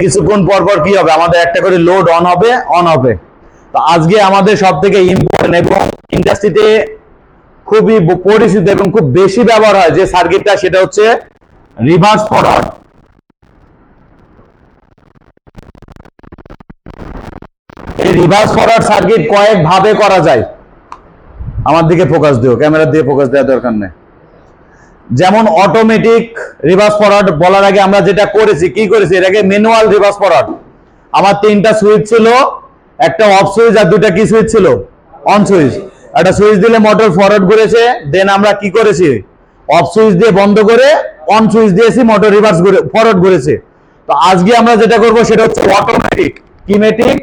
কিছুক্ষণ পর পর কি হবে, আমাদের একটা করে লোড অন হবে। তো আজকে আমাদের সব থেকে ইম্পর্টেন্ট এবং ইন্ডাস্ট্রিতে খুবই পরিচিত এবং খুব বেশি ব্যবহার হয় যে সার্কিটটা, সেটা হচ্ছে রিভার্স ফরওয়ার্ড। এই রিভার্স ফরওয়ার্ড সার্কিট কয়েক ভাবে করা যায়। আমার দিকে ফোকাস দিও, ক্যামেরার দিকে ফোকাস দেওয়ার দরকার নেই। যেমন অটোমেটিক রিভার্স ফরওয়ার্ড বলার আগে আমরা যেটা করেছি, কি করেছি, এটাকে ম্যানুয়াল রিভার্স ফরওয়ার্ড। আমার তিনটা সুইচ ছিল, একটা অফ সুইচ আর দুইটা কি সুইচ ছিল, অন সুইচ। একটা সুইচ দিলে মোটর ফরওয়ার্ড ঘুরেছে, দেন আমরা কি করেছি, অফ সুইচ দিয়ে বন্ধ করে অন সুইচ দিয়েছি, মোটর রিভার্স ফরওয়ার্ড ঘুরেছে। তো আজকে আমরা যেটা করব সেটা হচ্ছে অটোমেটিক। কিমেটিক,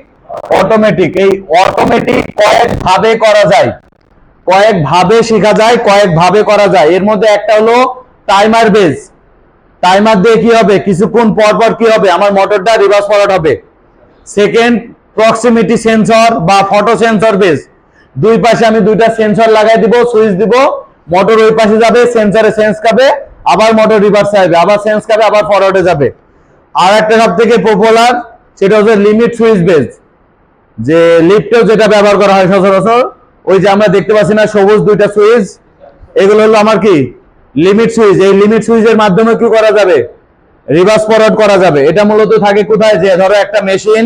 অটোমেটিক। এই অটোমেটিক কয়েক ভাবে করা যায়, কয়েক ভাবে শেখা যায়, কয়েক ভাবে করা যায়। এর মধ্যে একটা হলো টাইমার বেস। টাইমার দিয়ে কি হবে, কিছুক্ষণ পর পর কি হবে, আমার মোটরটা রিভার্স ফরওয়ার্ড হবে। সেকেন্ড, প্রক্সিমিটি সেন্সর বা ফটো সেন্সর বেস। দুই পাশে আমি দুইটা সেন্সর লাগাই দিব, সুইচ দিব, মোটর ওই পাশে যাবে, সেন্সরে সেন্স খাবে, আবার মোটর রিভার্সে আসবে, আবার সেন্স খাবে, আবার ফরওয়ার্ডে যাবে। আর একটা সব থেকে পপুলার, সেটা হচ্ছে লিমিট সুইচ বেস, যে লিফটেও যেটা ব্যবহার করা হয় সচরাচর। ওই যে আমরা দেখতে পাচ্ছি না সবুজ দুইটা সুইচ, এগুলো হলো আমার কি, লিমিট সুইচ। এই লিমিট সুইচের মাধ্যমে কি করা যাবে, রিভার্স ফরওয়ার্ড করা যাবে। এটা মূলত থাকে কোথায়, যে ধরো একটা মেশিন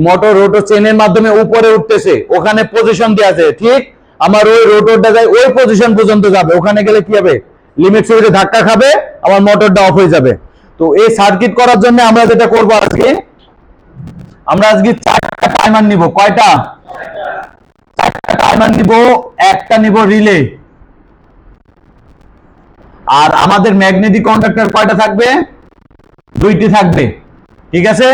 মোটর রোটর চেনের মাধ্যমে উপরে উঠতেছে, ওখানে পজিশন দেওয়া আছে, ঠিক আমার ওই রোটরটা যায় ওই পজিশন পর্যন্ত যাবে, ওখানে গেলে কি হবে, লিমিট সুইচে ধাক্কা খাবে, আমার মোটরটা অফ হয়ে যাবে। তো এই সার্কিট করার জন্য আমরা যেটা করব আজকে, আমরা আজকে চারটা টাইমার নিব। কয়টা, চারটা টাইমার নিব। একটা নিব রিলে। আর আমাদের ম্যাগনেটিক কন্ডাক্টর কয়টা থাকবে, দুইটি থাকবে, ঠিক আছে।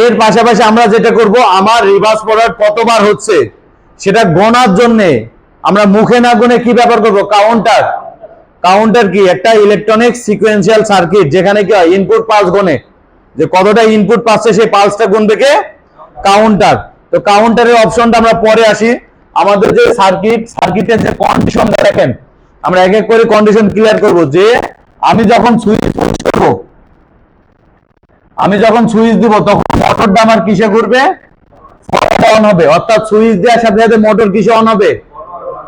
এর পাশাপাশি আমরা যেটা করব, আমার রিভার্স ফরওয়ার্ড কতবার হচ্ছে সেটা গোনার জন্য আমরা মুখে না গুনে কি ব্যবহার করব, কাউন্টার। কাউন্টার কি, একটা ইলেকট্রনিক সিকোয়েন্সিয়াল সার্কিট, যেখানে কি হয়, ইনপুট পালস গুনে, যে কতটা ইনপুট পাচ্ছে সেই পালসটা গুনবে কে, কাউন্টার। তো কাউন্টারের অপশনটা আমরা পরে আসি। আমাদের যে সার্কিটের যে কন্ডিশন দেখেন, আমরা এক এক করে কন্ডিশন ক্লিয়ার করব। যে আমি যখন সুইচ করব, আমি যখন সুইচ দিব, তখন মোটরটা আমার কিসে ঘুরবে, ফরওয়ার্ডে অন হবে। অর্থাৎ সুইচ দেওয়ার সাথে সাথে মোটর কিসে অন হবে,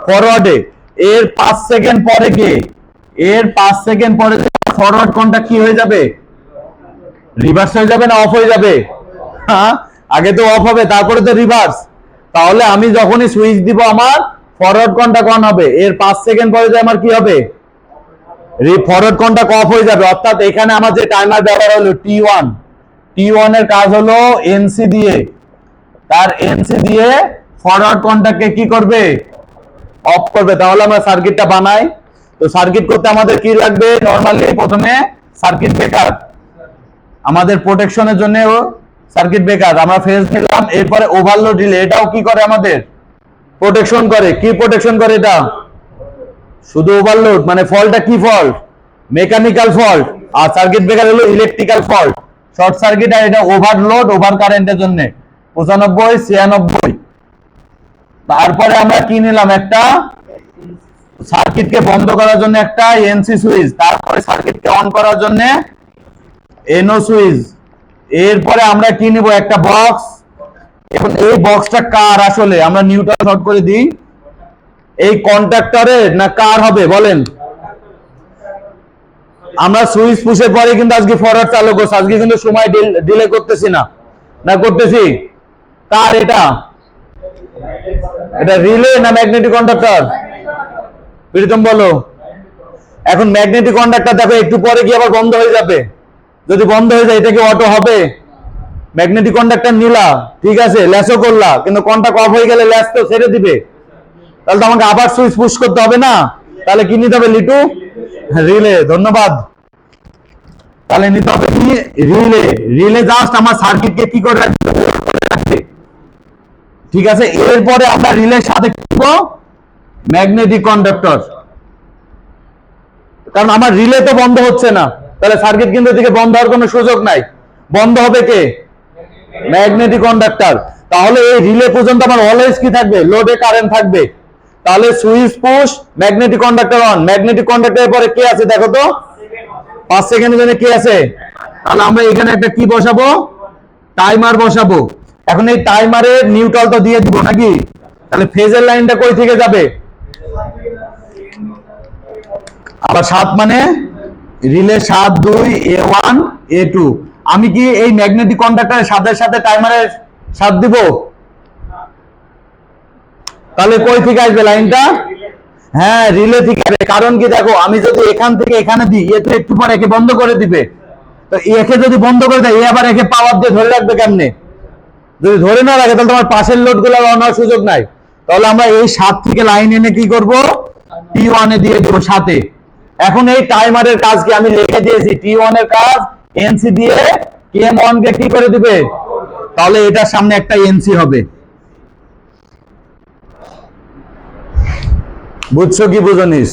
ফরওয়ার্ডে। এর 5 সেকেন্ড পরে কি, এর 5 সেকেন্ড পরে ফরওয়ার্ড কন্টাক্ট কি হয়ে যাবে, রিভার্স হয়ে যাবে না অফ হয়ে যাবে? হ্যাঁ, আগে তো অফ হবে, তারপরে তো রিভার্স। তাহলে আমি যখনই সুইচ দিব, আমার ফরওয়ার্ড কন্টাক্ট অন হবে। এর 5 সেকেন্ড পরে যে আমার কি হবে, ফরওয়ার্ড কন্টাক্ট অফ হয়ে যাবে। অর্থাৎ এখানে আমার যে টাইমার ব্যবহার হলো T1, T1 এর কাজ হলো এনসি দিয়ে, তার এনসি দিয়ে ফরওয়ার্ড কন্টাক্টকে কি করবে, অফ করবে। তাহলে আমরা সার্কিটটা বানাই। তো সার্কিট করতে আমাদের কি লাগবে, নরমালি প্রথমে সার্কিট ব্রেকার, আমাদের প্রোটেকশনের জন্য সার্কিট ব্রেকার আমরা ফেজ নিলাম। এরপরে ওভারলোড রিলে, এটাও কি করে, আমাদের প্রোটেকশন করে। কি প্রোটেকশন করে এটা, শুধু ওভারলোড মানে ফল্টটা কি ফল্ট, মেকানিক্যাল ফল্ট। আর সার্কিট ব্রেকার হলো ইলেকট্রিক্যাল ফল্ট, শর্ট সার্কিট। আর এটা ওভারলোড, ওভার কারেন্টের জন্য 95, 96। তারপরে আমরা কি নিলাম, একটা সার্কিটকে বন্ধ করার জন্য একটা এনসি সুইচ, তারপরে সার্কিটকে অন করার জন্য এনও সুইচ। এরপরে আমরা কি নিব, একটা বক্স। এখন এই বক্সটা কার, আসলে আমরা নিউট্রাল শর্ট করে দিই। এই কন্ট্রাক্টরের না কার হবে বলেন? আমরা সুইচ পুশের পরে কিন্তু আজকে ফরওয়ার্ড চালু করছি, আজকে কিন্তু সময় ডিলে করতেছি না, না করতেছি। কার এটা, এটা রিলে না ম্যাগনেটিক কন্ডাক্টর? প্রীতম বলো। এখন ম্যাগনেটিক কন্ডাক্টর দেখো একটু পরে কি আবার বন্ধ হয়ে যাবে। যদি বন্ধ হয়ে যায়, এটা কি অটো হবে? ম্যাগনেটিক কন্ডাক্টর নিলা, ঠিক আছে, ল্যাসও করলা, কিন্তু কন্টাক্ট অফ হয়ে গেলে ল্যাস তো ছেড়ে দিবে। তাহলে তো আমাকে আবার সুইচ পুশ করতে হবে না? তাহলে কি নিতে হবে, লিটু? রিলে। ধন্যবাদ। তাহলে নিতে হবে কি, রিলে। রিলে জাস্ট আমার সার্কিটকে কি করে রাখবে, ঠিক আছে। এরপরে আমরা রিলের সাথে কি করব, ম্যাগনেটিক কন্ডাক্টর। কারণ আমার রিলে তো বন্ধ হচ্ছে না, তাহলে সার্কিট কিন্তু এদিকে বন্ধ হওয়ার কোনো সুযোগ নাই। বন্ধ হবে কে, ম্যাগনেটিক কন্ডাক্টর। তাহলে এই রিলে পর্যন্ত আমার অলওয়েজ কি থাকবে, লোডে কারেন্ট থাকবে। তাহলে switch push, magnetic conductor on. Magnetic কন্ডাক্টরের পরে কে আছে দেখো তো, 5 সেকেন্ডের জন্য কে আছে। তাহলে আমরা এখানে একটা কি বসাবো, টাইমার বসাবো। এখন এই টাইমারের নিউট্রাল তো দিয়ে দিব নাকি, তাহলে ফেজের লাইনটা কই থেকে যাবে? আবার 7 মানে রিলে 7 2 A1 A2। আমি কি এই ম্যাগনেটিক কন্ডাক্টরের সাথে সাথে টাইমারের 7 দিব? তাহলে কই থেকে আসবে লাইনটা? হ্যাঁ, রিলে থেকে আসবে। কারণ কি দেখো, আমি যদি এখান থেকে এখানে দিই, এ তো একটু পরে একে বন্ধ করে দিবে। তো একে যদি বন্ধ করে দেয়, এ আবার একে পাওয়ার দিয়ে ধরে রাখবে কেমনে? যদি ধরে না রাখে তাহলে তোমার পাশের লোড গুলো অন হওয়ার সুযোগ নাই। তাহলে আমরা এই 7 থেকে লাইন এনে কি করব? T1 এ দিয়ে দেবো 7 এ। এখন এই টাইমারের কাজ কি আমি লিখে দিয়েছি, T1 এর কাজ NC দিয়ে KM1 কে কি করে দিবে? তাহলে এটার সামনে একটা NC হবে। বুঝছো কি বুঝনিস?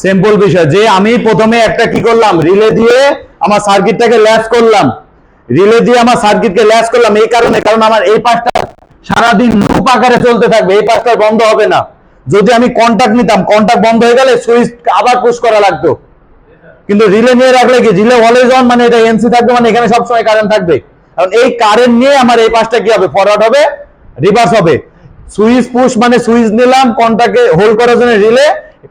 সিম্পল বিষয়। যে আমি প্রথমে একটা কি করলাম, রিলে দিয়ে আমার সার্কিটটাকে ল্যাচ করলাম। রিলে দিয়ে আমার সার্কিটকে ল্যাচ করলাম এই কারণে, কারণ আমার এই পাশটা সারাদিন লুপ আকারে চলতে থাকবে, এই পাশটা বন্ধ হবে না। যদি আমি কন্টাক্ট নিতাম, কন্টাক্ট বন্ধ হয়ে গেলে সুইচ আবার পুশ করা লাগতো। কিন্তু রিলে নিয়ে রাখলে কি, রিলে অলওয়েজ অন, মানে এটা এনসি থাকবে, মানে এখানে সবসময় কারেন্ট থাকবে। কারণ এই কারেন্ট নিয়ে আমার এই পাশটা কি হবে? ফরওয়ার্ড হবে, রিভার্স হবে। সুইচ পুশ মানে সুইচ নিলাম, কন্টাক্টে হোল্ড করার জন্য রিলে,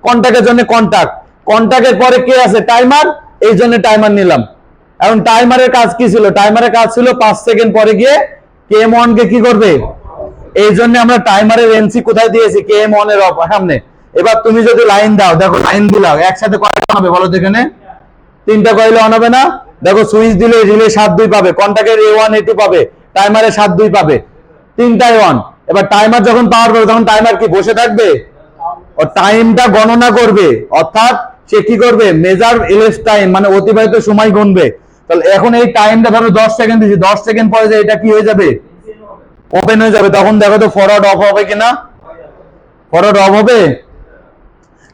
কন্টাক্টের জন্য কন্টাক্ট, কন্টাক্টের পরে কে আছে? টাইমার, এই জন্য টাইমার নিলাম। এখন টাইমারের কাজ কি ছিল? টাইমারের কাজ ছিল 5 সেকেন্ড পরে গিয়ে KM1 কে কি করবে? এই জন্য আমরা টাইমারের এনসি কোথায় দিয়েছি? KM1 এর সামনে। এবার তুমি যদি লাইন দাও, দেখো লাইন দিলাও, একসাথে কয়টা হবে বলো তো? এখানে 3টা কয়েলে অন হবে না? দেখো সুইচ দিলে রিলে 7 2 পাবে, কন্টাক্টের A1 A2 পাবে, টাইমারে 7 2 পাবে, 3টাই অন। এবার টাইমার যখন পাওয়ার পাবে তখন টাইমার কি বসে থাকবে? ও টাইমটা গণনা করবে, অর্থাৎ সে কি করবে? মেজার এলএস টাইম, মানে অতিবাহিত সময় গুনবে। তাহলে এখন এই টাইমটা ধরো 10 সেকেন্ড দিয়েছি, 10 সেকেন্ড পরে যে এটা কি হয়ে যাবে? ওপেন হয়ে যাবে। তখন দেখো তো ফরওয়ার্ড অফ হবে কিনা? ফরওয়ার্ড অফ হবে।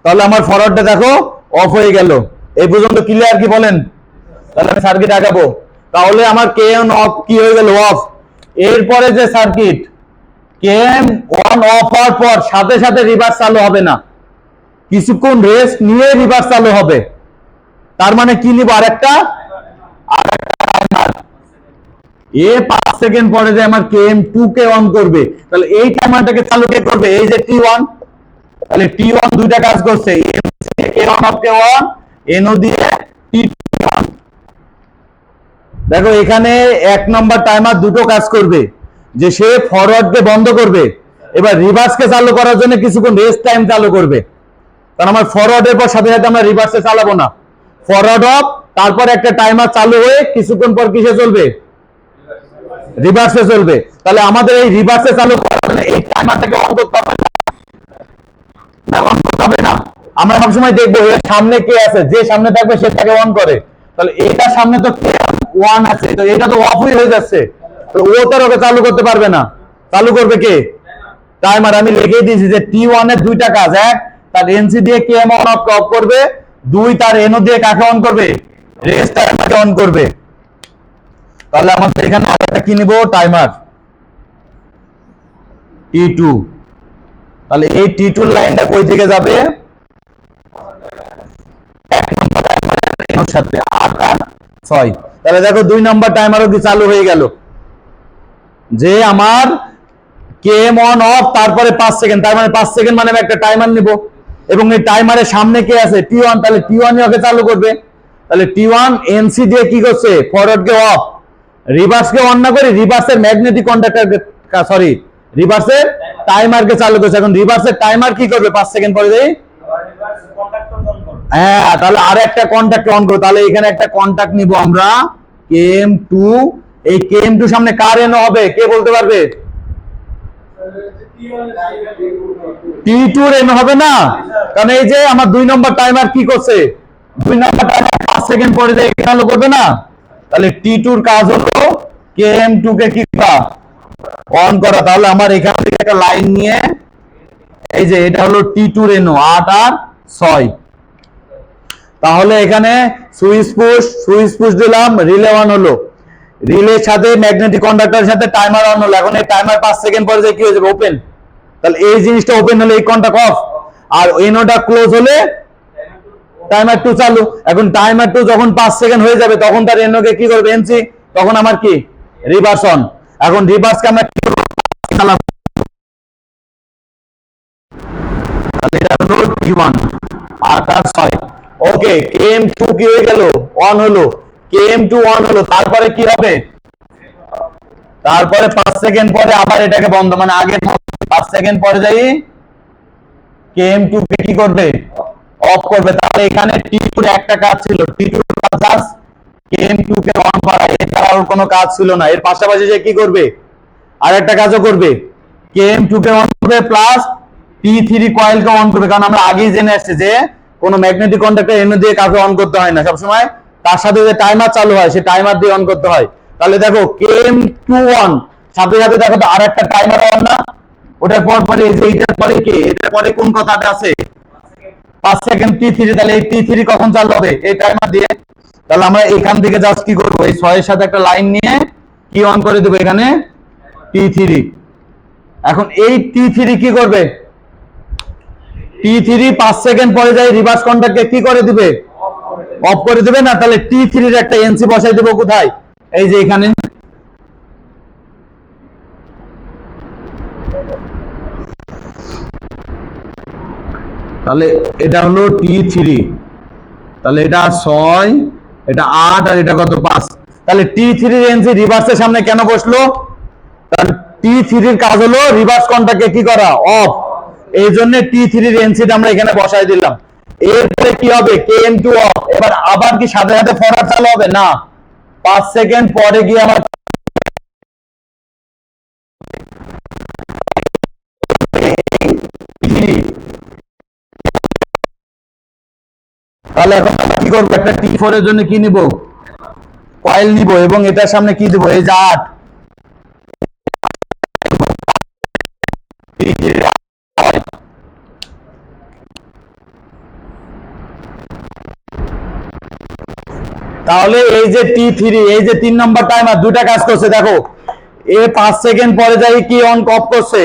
তাহলে আমার ফরওয়ার্ডটা দেখো অফ হয়ে গেল। এই পর্যন্ত ক্লিয়ার কি বলেন? তাহলে আমি সার্কিট আগাবো। তাহলে আমার KM অফ কি হয়ে গেল? অফ। এরপরে যে সার্কিট KM1 অফ হওয়ার পর সাথে সাথে রিভার্স চালু হবে না, কিছুক্ষণ রেস্ট নিয়ে রিভার্স চালু হবে। তার মানে কি নিব? আরেকটা টাইমার। 5 সেকেন্ড পরে যে আমার KM2 কে অন করবে, তাহলে এই টাইমারটাকে চালু কে করবে? এই যে T1। তাহলে T1 দুইটা কাজ করছে, K1 অফ K1, NO দিয়ে T1। দেখো এখানে 1 নম্বর টাইমার দুটো কাজ করবে, যে সে ফরওয়ার্ড কে বন্ধ করবে, এবার রিভার্স কে চালু করার জন্য কিছুক্ষণ রেস্ট টাইম চালু করবে। কারণ আমার ফরওয়ার্ডের পর সাথে সাথে আমরা রিভার্সে চালাবো না। ফরওয়ার্ড অফ, তারপর একটা টাইমার চালু হয়ে কিছুক্ষণ পর কিসে চলবে? রিভার্সে চলবে। তাহলে আমাদের এই রিভার্সে চালু করার জন্য এই টাইমারটাকে অন করতে হবে না? অন করতে হবে না। আমরা সবসময় দেখবো এর সামনে কে আছে, যে সামনে থাকবে সে তাকে অন করে। তাহলে এটার সামনে তো K1 আছে, তো এটা তো অফ হয়ে যাচ্ছে, তো ও তো ওকে চালু করতে পারবে না। চালু করবে কে? টাইমার। আমি লিখে দিয়েছি যে T1 এর দুইটা কাজ, এক তার এনসি দিয়ে KM1 অফ করবে, 2 তার NO দিয়ে কাকে অন করবে? রেস্ট টাইমারকে অন করবে। তাহলে আমাদের এখানে আরেকটা কি নিব? Timer T2। তাহলে এই T2 লাইনটা কই থেকে যাবে? 1 নম্বর টাইমারের সাথে 8 আর 6। তাহলে দেখো 2 নম্বর টাইমারও কি চালু হয়ে গেল, যে আমার KM1 অফ, তারপরে 5 সেকেন্ড, তার মানে 5 সেকেন্ড মানে আমি একটা টাইমার নিব, এবং এই টাইমারের সামনে কে আছে? T1। তাহলে T1 ওকে চালু করবে। তাহলে T1 এনসি দিয়ে কি করছে? ফরওয়ার্ড কে অফ, রিভার্স কে অন না করে রিভার্সের ম্যাগনেটিক কন্ডাক্টর, সরি রিভার্সের টাইমারকে চালু করছে। এখন রিভার্সের টাইমার কি করবে? 5 সেকেন্ড পরে দেই, হ্যাঁ, তাহলে আর একটা কন্টাক্ট অন করো। তাহলে এখানে একটা কন্টাক্ট নিব আমরা KM2। এই KM2 সামনে কার এনো হবে? কে বলতে পারবে? T2 এর এনো হবে না, কারণ এই যে আমার 2 নম্বর টাইমার কি করছে? 2 নম্বর টাইমার 5 সেকেন্ড পরে যে চালু করবে না। তাহলে T2 এর কাজ হলো KM2 কে কি করা? অন করা। তাহলে আমার এখান থেকে একটা লাইন নিয়ে, এই যে এটা হলো T2 এর এনো 8 আর 6। তাহলে এখানে সুইচ পুশ দিলাম, রিলে অন হলো, রিলের সাথে ম্যাগনেটিক কন্ডাক্টরের সাথে টাইমার অন হলো। এখন এই টাইমার 5 সেকেন্ড পরে যে কি হয়ে যাবে? ওপেন। তাহলে এই জিনিসটা ওপেন হলে এই কন্টাক্ট অফ, আর এনোটা ক্লোজ হলে টাইমার 2 চালু। এখন টাইমার 2 যখন 5 সেকেন্ড হয়ে যাবে তখন তার এনোকে কি করবে? এনসি। তখন আমার কি রিভার্স অন। এখন রিভার্সকে আমরা কি করব? তাহলে এটা হলো T1 আর তার 6। ওকে, KM2 কি হয়ে গেল? অন হলো। KM2 অন হলো, তারপরে কি হবে? তারপরে 5 সেকেন্ড পরে আবার এটাকে বন্ধ, মানে আগে 5 সেকেন্ড পরে যাই KM2 কে কি করবে? অফ করবে। তাহলে এখানে T2 এর একটা কাজ ছিল, T2 এর কাজ জাস্ট KM2 কে অন করা, এছাড়া আর কোনো কাজ ছিল না। এর পাশাপাশি যে কি করবে? আর একটা কাজও করবে, KM2 কে অন করবে plus T3 coil K on করবে। কারণ আমরা আগেই জেনে আসছি যে কোনো ম্যাগনেটিক কন্ডাক্টর এনে দিয়ে কাউকে অন করতে হয় না, সবসময় তার সাথে যে টাইমার চালু হয় সেই টাইমার দিয়ে অন করতে হয়। তাহলে দেখো KM2 অন, সাথে সাথে দেখো তো আর একটা টাইমার অন না? ওটার পর পরে এই যে এটার পরে কি, এটার পরে কোন কথাটা আছে? 5 সেকেন্ড T3। তাহলে এই T3 কখন চালু হবে? এই টাইমার দিয়ে। তাহলে আমরা এখান থেকে জাস্ট কি করব? এই 6 এর সাথে একটা লাইন নিয়ে কি অন করে দেব এখানে? T3। এখন এই T3 কি করবে? T3 5 সেকেন্ড পরে যাই রিভার্স কন্টাক্টকে কি করে দিবে? অফ করে দিবে না? তাহলে T3 এর একটা এনসি বসাই দেব কোথায়? এই যে এখানে। তাহলে এটা হলো T3, তাহলে এটা 6, এটা 8 আর এটা কত? 5। তাহলে T3 এর এনসি রিভার্সের সামনে কেন বসলো? কারণ T3 এর কাজ হলো রিভার্স কন্টাক্টকে কি করা? অফ। এই জন্য T3 এর এনসিটা আমরা এখানে বসাই দিলাম। এরপরে কি হবে? KM2 of. এবার আবার কি সাথে সাথে ফরওয়ার্ড চালু হবে? না, 5 সেকেন্ড পরে গিয়ে আমার তাহলে এখন আমরা কি করবো? একটা T4 এর জন্য কি নিব? কয়েল নিব, এবং এটার সামনে কি দেব? এই যে 8। তাহলে এই যে T3, এই যে 3 নম্বর টাইমার দুটা কাজ করছে। দেখো এ 5 সেকেন্ড পরে যাই কি অন অফ করছে?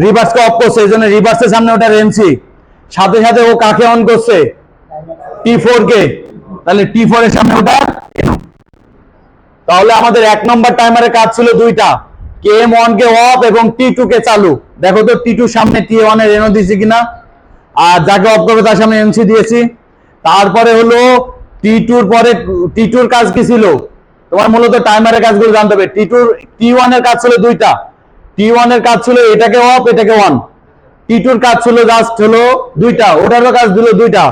রিভার্সকে অফ করছে। এই জন্য রিভার্সের সামনে ওটা এনসি, সাথে সাথে ও কাকে অন করছে? T4 কে। তাহলে T4 এর সামনে ওটা। তাহলে আমাদের 1 নম্বর টাইমারের কাজ ছিল দুইটা, KM1 কে অফ এবং T2 কে চালু। দেখো তো T2 সামনে T1 এর এনও দিয়েছি কিনা, আর যাকে অফ করবে তার সামনে এনসি দিয়েছি। তারপরে হলো T2 পরে T2 কাজ কি ছিল? তোমার মূলত টাইমারের কাজগুলো জানতে হবে। T1 এর কাজ ছিল দুইটা। T1 এর কাজ ছিল এটাকে অফ এটাকে অন। T2 কাজ ছিল জাস্ট হলো দুইটা, ওটারও কাজ দিল দুইটা।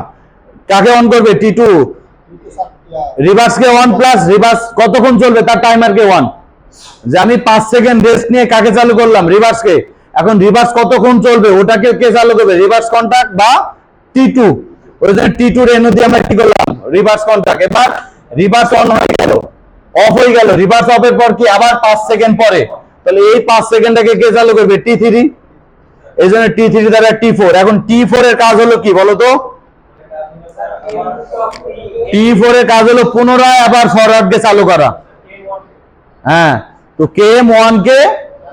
কাকে অন করবে? T2। রিভার্স কে অন প্লাস রিভার্স কতক্ষণ চলবে তার টাইমার কে অন। যে আমি 5 সেকেন্ড রেস্ট নিয়ে কাকে চালু করলাম? রিভার্স কে। এখন রিভার্স কতক্ষণ চলবে ওটাকে কে চালু করবে? রিভার্স কন্টাক্ট বা T2। ওই জন্য T2 এর এনও দিয়ে আমরা কি করলাম? Reverse contact. এবার রিভার্স অন হয়ে গেল, অফ হয়ে গেল। রিভার্স অফের পর কি আবার 5 সেকেন্ড পরে, তাহলে এই 5 সেকেন্ডটাকে কে চালু করবে? T3। এই জন্য T3 দ্বারা T4। এখন T4 এর কাজ হলো কি বলো তো? T4 এর কাজ হলো পুনরায় আবার ফরওয়ার্ড কে চালু করা। হ্যাঁ, তো KM1 কে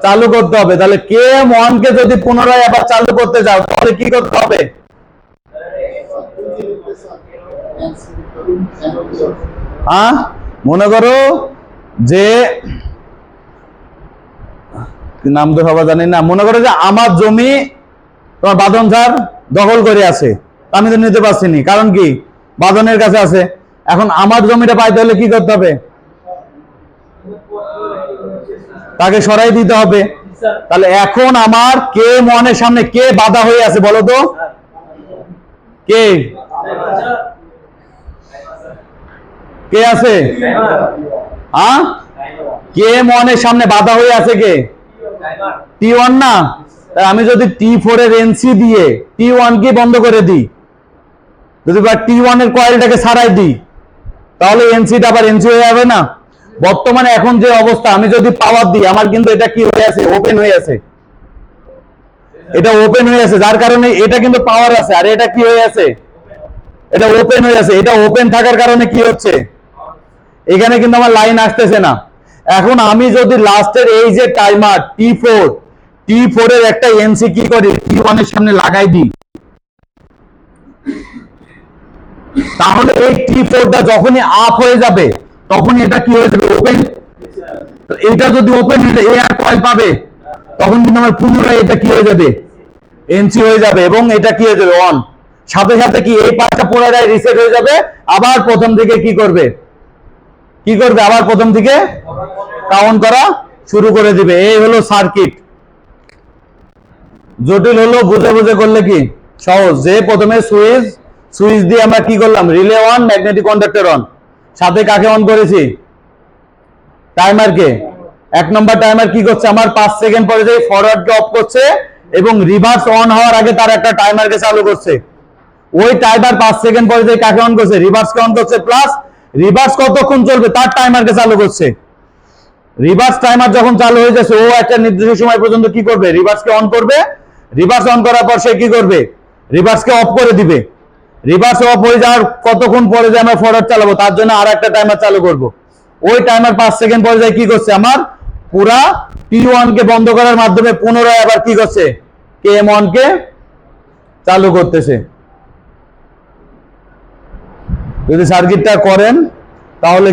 চালু করতে হবে। তাহলে KM1 কে যদি পুনরায় আবার চালু করতে যাও তাহলে কি করতে হবে? হ্যাঁ, মনে করো যে নাম তো সবাই জানি না, মনে করো যে আমার জমি তোমার বাদন স্যার দখল করে আছে, আমি তো নিতে পারছি না, কারণ কি? বাদনের কাছে আছে। এখন আমার জমিটা পাইতে হলে কি করতে হবে? তাকে সরাই দিতে হবে। তাহলে এখন আমার KM1 এর সামনে কে বাধা হয়ে আছে বলো তো? কে কে আছে? হ্যাঁ, KM1 এর সামনে বাধা হয়ে আছে কে? T1 না? আমি যদি T4 এর এনসি দিয়ে T1 কে বন্ধ করে দিই, যদি T1 এর কয়েলটাকে ছাড়াই দিই, তাহলে এনসিটা আবার এনসি হয়ে যাবে না? বর্তমানে এখন যে অবস্থা, আমি যদি পাওয়ার দিই আমার কিন্তু এটা কি হয়ে আছে? ওপেন হয়ে আছে। এটা ওপেন হয়ে আছে, যার কারণে এটা কিন্তু পাওয়ার আছে, আর এটা কি হয়ে আছে? এটা ওপেন হয়ে আছে। এটা ওপেন থাকার কারণে কি হচ্ছে? এখানে কিন্তু আমার লাইন আসতেছে না। এখন আমি যদি লাস্টের এই যে টাইমার T4 এর একটা এনসি কি করি? T1 এর সামনে লাগাই দিই, তাহলে এই T4টা যখনই আপ হয়ে যাবে তখনই এটা কি হয়ে যাবে? ওপেন। এটা যদি ওপেন এয়ার কয়েল পাবে তখন কিন্তু আমার পুনরায় এটা কি হয়ে যাবে, এনসি হয়ে যাবে এবং এটা কি হয়ে যাবে অন। সাথে সাথে কি এই পাঁচটা পুনরায় রিসেট হয়ে যাবে, আবার প্রথম থেকে কি করবে আবার প্রথম থেকে কাউন্ট করা শুরু করে দিবে। এই হলো সার্কিট। জটিল হলো, বুঝে বুঝে করলে কি সহজ। যে প্রথমে সুইচ দিয়ে আমরা কি করলাম, rely on, magnetic conductor on, সাথে কাকে অন করেছি, টাইমারকে। এক নম্বর টাইমার কি করছে, আমার 5 সেকেন্ড পরে যে ফরওয়ার্ডকে অফ করছে এবং রিভার্স অন হওয়ার আগে তার একটা টাইমারকে চালু করছে। ওই টাইমার 5 সেকেন্ড পরে যে কাকে অন করছে, রিভার্সকে অন করছে, প্লাস রিভার্স কতক্ষণ চলবে তার টাইমারকে চালু করছে। রিভার্স টাইমার যখন চালু হয়ে যাচ্ছে, ও একটা নির্দিষ্ট সময় পর্যন্ত কি করবে, রিভার্সকে অন করবে। রিভার্স অন করার পর সে কি করবে, রিভার্সকে অফ করে দিবে। রিভার্স অফ হয়ে যাওয়ার কতক্ষণ পরে যে আমরা ফরওয়ার্ড চালাবো তার জন্য আর একটা টাইমার চালু করব। ওই টাইমার 5 সেকেন্ড পরে যায় কি করছে, আমার পুরা T1 কে বন্ধ করার মাধ্যমে পুনরায় আবার কি করছে, KM1 কে চালু করতেছে। যদি সার্কিটটা করেন তাহলে